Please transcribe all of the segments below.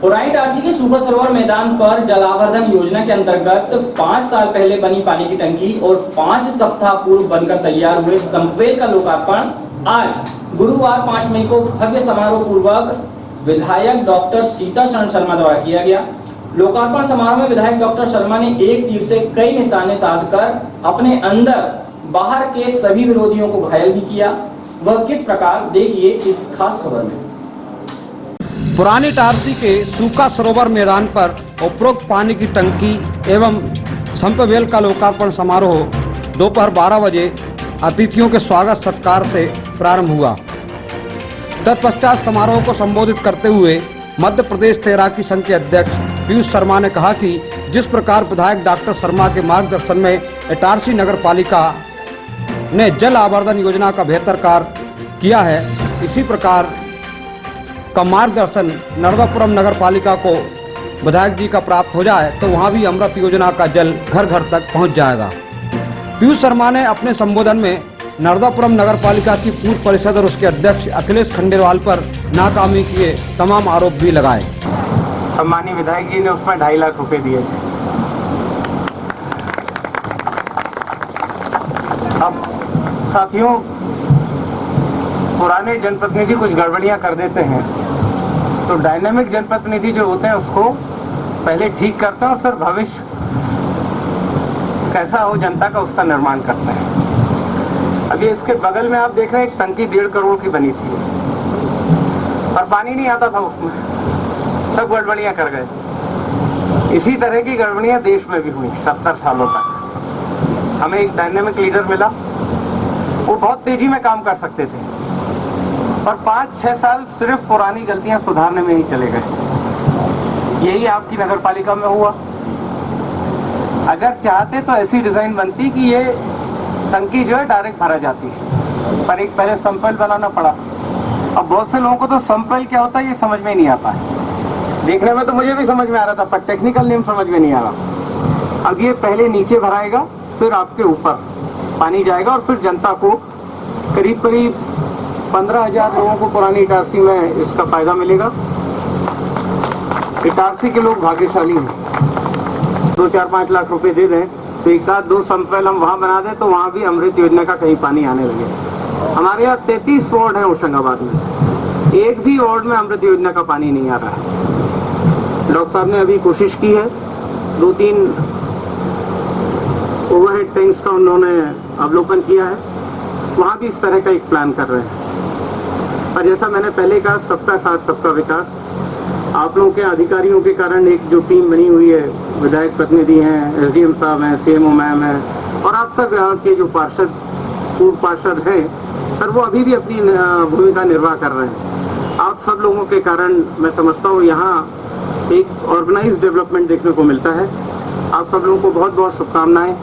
पुरानी इटारसी के सूखा सरोवर मैदान पर जलावर्धन योजना के अंतर्गत 5 साल पहले बनी पानी की टंकी और 5 सप्ताह पूर्व बनकर तैयार हुए संपवेल का लोकार्पण आज गुरुवार 5 मई को भव्य समारोह पूर्वक विधायक डॉक्टर सीताशरण शर्मा द्वारा किया गया। लोकार्पण समारोह में विधायक डॉक्टर शर्मा ने एक तीर से कई निशाने साधकर अपने अंदर बाहर के सभी विरोधियों को घायल भी किया। वह किस प्रकार, देखिए इस खास खबर में। पुरानी इटारसी के सूखा सरोवर मैदान पर उपरोक्त पानी की टंकी एवं संपवेल का लोकार्पण समारोह दोपहर 12 बजे अतिथियों के स्वागत सत्कार से प्रारंभ हुआ। तत्पश्चात समारोह को संबोधित करते हुए मध्य प्रदेश तैराकी संघ के अध्यक्ष पीयूष शर्मा ने कहा कि जिस प्रकार विधायक डॉक्टर शर्मा के मार्गदर्शन में इटारसी नगर पालिका ने जल आवर्धन योजना का बेहतर कार्य किया है, इसी प्रकार का मार्गदर्शन नर्मदापुरम नगर पालिका को विधायक जी का प्राप्त हो जाए तो वहां भी अमृत योजना का जल घर घर तक पहुंच जाएगा। पीयूष शर्मा ने अपने संबोधन में नर्मदापुरम नगर पालिका की पूर्व परिषद और उसके अध्यक्ष अखिलेश खंडेलवाल पर नाकामी के तमाम आरोप भी लगाए। सम्मानीय विधायक जी ने उसमें 2.5 लाख रुपए दिए थे। अब साथियों, पुराने जनप्रतिनिधि कुछ गड़बड़ियां कर देते हैं तो डायनामिक जनप्रतिनिधि जो होते हैं उसको पहले ठीक करते हैं और फिर भविष्य कैसा हो जनता का उसका निर्माण करते हैं। अभी इसके बगल में आप देख रहे हैं एक टंकी 1.5 करोड़ की बनी थी और पानी नहीं आता था उसमें, सब गड़बड़ियां कर गए। इसी तरह की गड़बड़ियां देश में भी हुई 70 सालों तक। हमें एक डायनामिक लीडर मिला, वो बहुत तेजी में काम कर सकते थे और 5-6 साल सिर्फ पुरानी गलतियां सुधारने में ही चले गए। यही आपकी नगर पालिका में हुआ। अगर चाहते तो ऐसी डिजाइन बनती कि ये टंकी जो है डायरेक्ट भरा जाती है, पर एक पहले संपवेल बनाना पड़ा। अब बहुत से लोगों को तो संपवेल क्या होता है ये समझ में नहीं आता है। देखने में तो मुझे भी समझ में आ रहा था, पर टेक्निकल नेम समझ में नहीं आ रहा। अब ये पहले नीचे भराएगा, फिर आपके ऊपर पानी जाएगा और फिर जनता को करीब 15,000 लोगों को पुरानी इटारसी में इसका फायदा मिलेगा। इटारसी के लोग भाग्यशाली हैं। 2-4-5 लाख रुपए दे दें तो 1-2 संपवेल हम वहां बना दें तो वहां भी अमृत योजना का कहीं पानी आने लगे। हमारे यहाँ 33 वार्ड है होशंगाबाद में, एक भी वार्ड में अमृत योजना का पानी नहीं आ रहा है। डॉक्टर साहब ने अभी कोशिश की है, 2-3 ओवरहेड टैंक्स का उन्होंने अवलोकन किया है, वहां भी इस तरह का एक प्लान कर रहे हैं। और जैसा मैंने पहले कहा, सबका साथ सबका विकास। आप लोगों के अधिकारियों के कारण एक जो टीम बनी हुई है, विधायक प्रतिनिधि हैं, एसडीएम साहब हैं, सीएमओ मैम हैं और आप सब यहाँ के जो पार्षद, पूर्व पार्षद हैं, सर वो अभी भी अपनी भूमिका निर्वाह कर रहे हैं। आप सब लोगों के कारण मैं समझता हूँ यहाँ एक ऑर्गेनाइज डेवलपमेंट देखने को मिलता है। आप सब लोगों को बहुत बहुत शुभकामनाएं।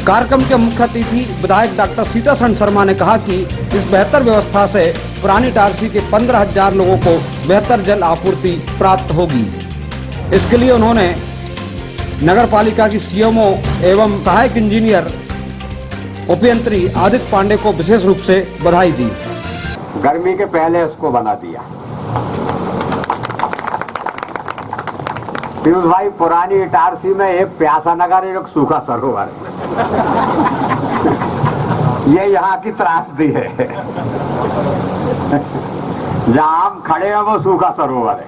कार्यक्रम के मुख्य अतिथि विधायक डॉक्टर सीताशरण शर्मा ने कहा कि इस बेहतर व्यवस्था से पुरानी इटारसी के 15,000 लोगों को बेहतर जल आपूर्ति प्राप्त होगी। इसके लिए उन्होंने नगर पालिका की सीएमओ एवं सहायक इंजीनियर उपयंत्री आदित्य पांडे को विशेष रूप से बधाई दी। गर्मी के पहले इसको बना दिया। पीयूष भाई, पुरानी इटारसी में एक प्यासा नगर, एक सूखा सरोवर है। ये यहाँ की त्रासदी है। जहाँ हम खड़े हैं वो सूखा सरोवर है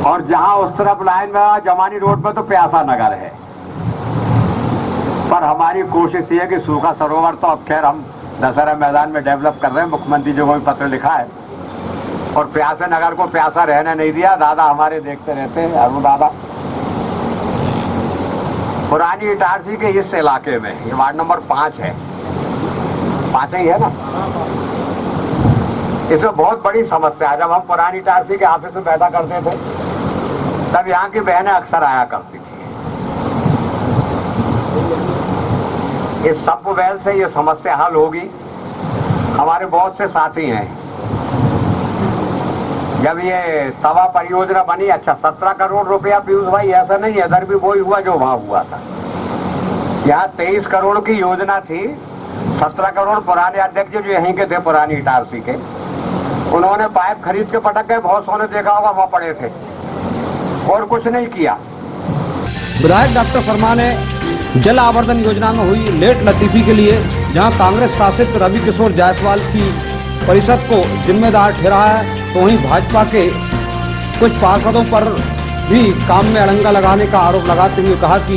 और जहाँ उस तरफ लाइन में जमानी रोड पे तो प्यासा नगर है। पर हमारी कोशिश ये है कि सूखा सरोवर तो अब खैर हम दशहरा मैदान में डेवलप कर रहे हैं, मुख्यमंत्री जी को भी पत्र लिखा है और प्यासे नगर को प्यासा रहने नहीं दिया। दादा हमारे देखते रहते हैं, अरुण दादा। पुरानी इटारसी के इस इलाके में, ये वार्ड नंबर 5 है, 5 ही है ना, इसमें बहुत बड़ी समस्या है। जब हम पुरानी इटारसी के ऑफिस में बैठा करते थे तब यहाँ की बहनें अक्सर आया करती थी। इस संपवेल से ये समस्या हल होगी। हमारे बहुत से साथी हैं, जब ये तवा परियोजना बनी, अच्छा 17 करोड़ रुपया पीयूष भाई, ऐसा नहीं है, इधर भी वही हुआ जो वहां हुआ था। यहाँ 23 करोड़ की योजना थी, 17 करोड़ पुराने अध्यक्ष जो यहीं के थे पुरानी इटारसी के, उन्होंने पाइप खरीद के पटक गए, बहुत सोने देखा होगा वहां पड़े थे, और कुछ नहीं किया। विधायक डॉक्टर शर्मा ने जल आवर्धन योजना में हुई लेट लतीफी के लिए जहां कांग्रेस शासित रवि किशोर जायसवाल की परिषद को जिम्मेदार ठहराया है, तो वहीं भाजपा के कुछ पार्षदों पर भी काम में अड़ंगा लगाने का आरोप लगाते हुए कहा कि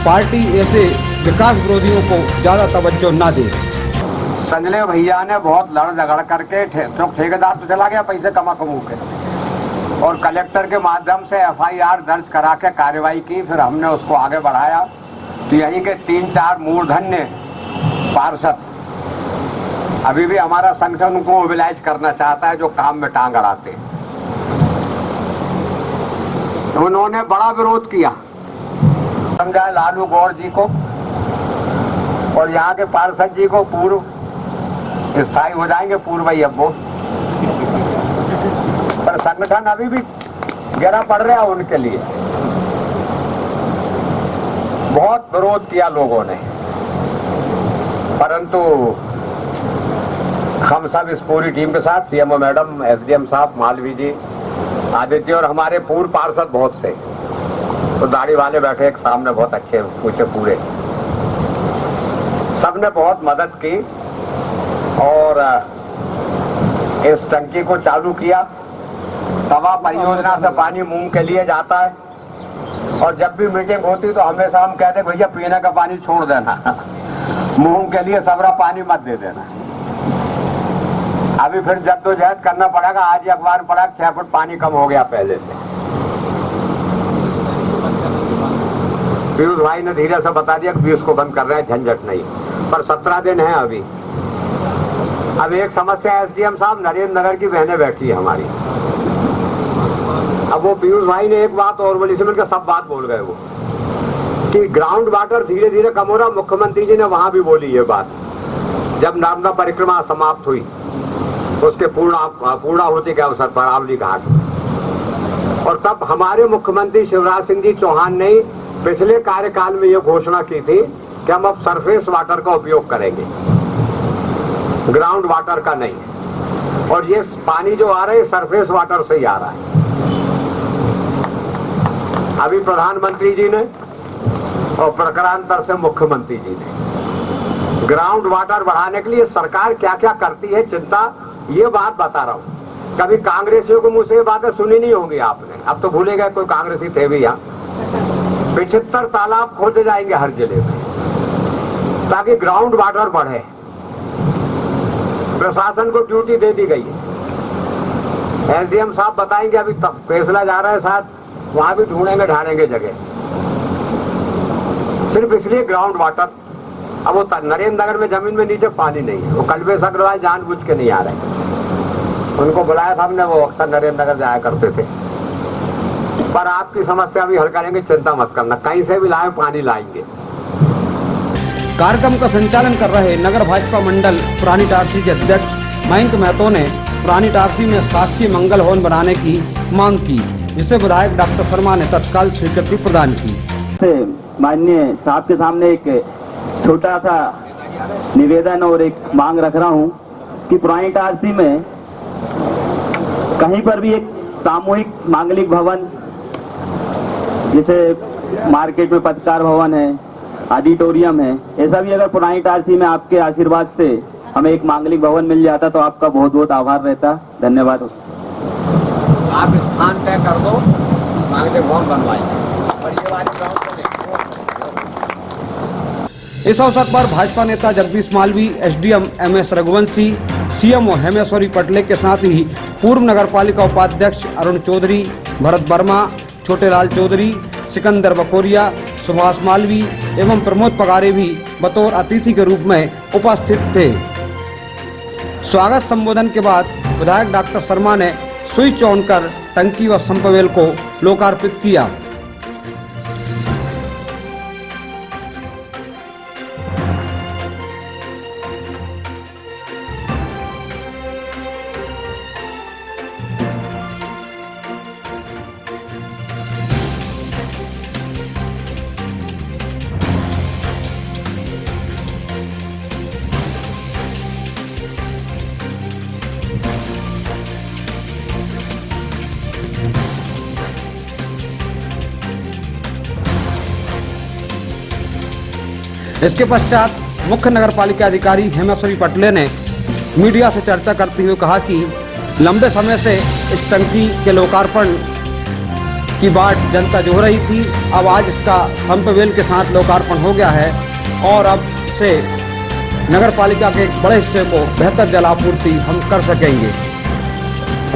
पार्टी ऐसे विकास विरोधियों को ज्यादा तवज्जो न दे। संजय भैया ने बहुत लड़ झगड़ करके ठेकेदार तो चला गया पैसे कमा कमू के, और कलेक्टर के माध्यम से FIR दर्ज करा के कार्रवाई की। फिर हमने उसको आगे बढ़ाया तो यहीं के 3-4 मूर्धन्य पार्षद अभी भी हमारा संगठन को मोबिलाइज करना चाहता है, जो काम में टांग अड़ाते हैं। उन्होंने बड़ा विरोध किया, समझाए लालू गौड़ जी को और यहाँ के पार्षद जी को पूर्व स्थायी हो जाएंगे, पूर्व ही अब वो, पर संगठन अभी भी गिरा पड़ रहा है उनके लिए। बहुत विरोध किया लोगों ने, परंतु हम सब इस पूरी टीम के साथ, CMO मैडम, SDM साहब, मालवी जी, आदित्य और हमारे पूर्व पार्षद बहुत से, तो दाढ़ी वाले बैठे एक सामने बहुत अच्छे पूछे पूरे, सबने बहुत मदद की और इस टंकी को चालू किया। तवा परियोजना से पानी मूंग के लिए जाता है, और जब भी मीटिंग होती तो हमेशा हम कहते भैया पीने का पानी छोड़ देना, मूंग के लिए सबरा पानी मत दे देना। अभी फिर जद्दोजहद करना पड़ेगा। आज ही अखबार में पड़ा 6 फुट पानी कम हो गया पहले से। पीयूष भाई ने धीरे से बता दिया कि उसको बंद कर रहे हैं, झंझट नहीं, पर 17 दिन है अभी। अब एक समस्या SDM साहब, नरेंद्र नगर की बहनें बैठी है हमारी। अब वो पीयूष भाई ने एक बात और बोली, से मिलकर सब बात बोल गए वो, कि ग्राउंड वाटर धीरे धीरे कम हो रहा। मुख्यमंत्री जी ने वहां भी बोली ये बात, जब नर्मदा परिक्रमा समाप्त हुई उसके पूर्णाहुति के अवसर पर आवली घाट, और तब हमारे मुख्यमंत्री शिवराज सिंह जी चौहान ने पिछले कार्यकाल में ये घोषणा की थी कि हम अब सरफेस वाटर का उपयोग करेंगे, ग्राउंड वाटर का नहीं। और ये पानी जो आ रहा है सरफेस वाटर से ही आ रहा है। अभी प्रधानमंत्री जी ने और प्रकारांतर से मुख्यमंत्री जी ने ग्राउंड वाटर बढ़ाने के लिए सरकार क्या क्या करती है चिंता, ये बात बता रहा हूँ। कभी कांग्रेसियों को मुझसे ये बातें सुनी नहीं होंगी आपने, अब तो भूले गए कोई कांग्रेसी थे भी यहाँ। 75 तालाब खोदे जाएंगे हर जिले में ताकि ग्राउंड वाटर बढ़े। प्रशासन को ड्यूटी दे दी गई है। SDM साहब बताएंगे, अभी तक फैसला जा रहा है साथ, वहां भी ढूंढेंगे ढालेंगे जगह, सिर्फ इसलिए ग्राउंड वाटर। अब वो नरेंद्र नगर में जमीन में नीचे पानी नहीं है, वो कल्पेश अग्रवाल जानबूझ के नहीं आ रहे। उनको बुलाया था हमने, वो अक्सर नरेंद्र नगर जाया करते थे। पर आपकी समस्या भी हल करेंगे, चिंता मत करना, कहीं से भी लाए पानी लाएंगे। कार्यक्रम का संचालन कर रहे नगर भाजपा मंडल पुरानी टारसी के अध्यक्ष मयंक महतो ने पुरानी टारसी में शासकीय मंगल भवन बनाने की मांग की, जिसे विधायक डॉक्टर शर्मा ने तत्काल स्वीकृति प्रदान की। माननीय साहब के सामने एक छोटा सा निवेदन और एक मांग रख रहा हूं कि पुरानी टारसी में कहीं पर भी एक सामूहिक मांगलिक भवन, जैसे मार्केट में पत्रकार भवन है, ऑडिटोरियम है, ऐसा भी अगर पुरानी टारसी में आपके आशीर्वाद से हमें एक मांगलिक भवन मिल जाता तो आपका बहुत बहुत आभार रहता। धन्यवाद। आप स्थान तय कर दो, मांगलिक भवन बनवाएंगे। इस अवसर पर भाजपा नेता Jagdish Malvi, SDM MS Raghuvanshi, CMO हेमेश्वरी पटले के साथ ही पूर्व नगरपालिका उपाध्यक्ष अरुण चौधरी, भरत वर्मा, छोटेलाल चौधरी, सिकंदर बकोरिया, सुभाष मालवी एवं प्रमोद पगारे भी बतौर अतिथि के रूप में उपस्थित थे। स्वागत संबोधन के बाद विधायक डॉक्टर शर्मा ने स्विच ऑन कर टंकी व संपवेल को लोकार्पित किया। इसके पश्चात मुख्य नगर पालिका अधिकारी हेमेश्वरी पटले ने मीडिया से चर्चा करते हुए कहा कि लंबे समय से इस टंकी के लोकार्पण की बाट जनता जो रही थी, अब आज इसका संपवेल के साथ लोकार्पण हो गया है और अब से नगर पालिका के एक बड़े हिस्से को बेहतर जलापूर्ति हम कर सकेंगे।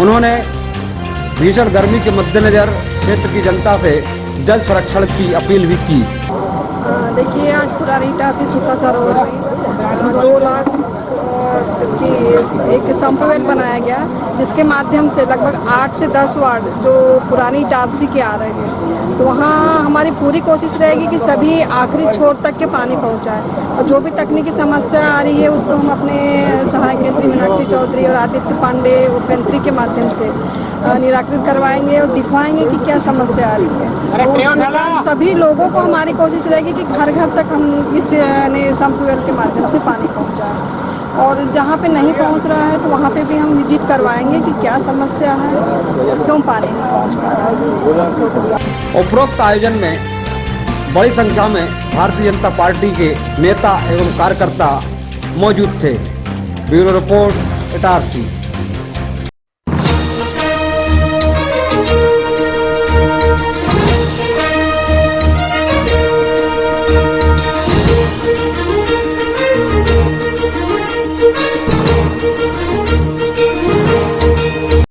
उन्होंने भीषण गर्मी के मद्देनजर क्षेत्र की जनता से जल संरक्षण की अपील भी की। देखिए, आज पुरानी टापी सूखा सरोवर में 2 लाख की एक संपवेल बनाया गया, जिसके माध्यम से लगभग 8 से 10 वार्ड जो पुरानी टापसी के आ रहे हैं, तो वहाँ हमारी पूरी कोशिश रहेगी कि सभी आखिरी छोर तक के पानी पहुँचाए और जो भी तकनीकी समस्या आ रही है उसको हम अपने सहायक मंत्री मीनाक्षी चौधरी और आदित्य पांडे उपमंत्री के माध्यम से निराकृत करवाएंगे और दिखवाएंगे कि क्या समस्या आ रही है। तो उसके बाद सभी लोगों को हमारी कोशिश रहेगी कि घर घर तक हम इस संपवेल के माध्यम से पानी पहुँचाएँ और जहाँ पे नहीं पहुँच रहा है तो वहाँ पे भी हम विजिट करवाएंगे कि क्या समस्या है और क्यों पानी नहीं पहुँच पा रहा है। उपरोक्त आयोजन में बड़ी संख्या में भारतीय जनता पार्टी के नेता एवं कार्यकर्ता मौजूद थे। Bureau report, Itarsi.